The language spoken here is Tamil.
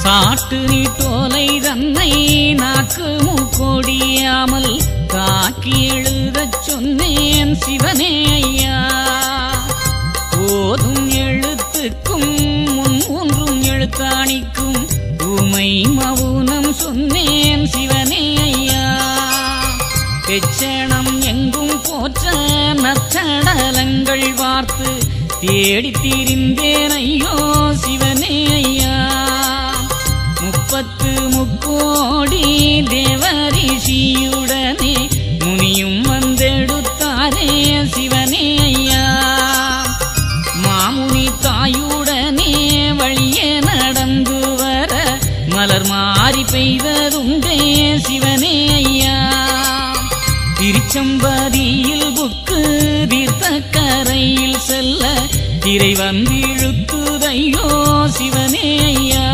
சாட்டு நீட்டோலை தன்னை நாக்கு மூக்கோடியாமல் தாக்கி எழுதச் சொன்னேன் சிவனே ஐயா. ஓதும் எழுத்துக்கும் முன் ஒன்றும் எழுத்தாணிக்கும் ஊமை மவுனம் சொன்னேன் சிவனே ஐயா. பெச்சணம் எங்கும் போற்ற நச்சடலங்கள் பார்த்து தேடித் திரிந்தேன் ஐயோ சிவனே ஐயா. 33 தேவரிஷியுடனே முனியும் வந்தெடுத்தாரே சிவனே ஐயா. மாமுனி தாயுடனே வழியே நடந்து வர மலர் மாறி பெய்ததுண்டே சிவனே ஐயா. திருச்சம்பதியில் புக்கு தீர்த்த கரையில் செல்ல திரை வந்திழுத்துதையோ சிவனே ஐயா.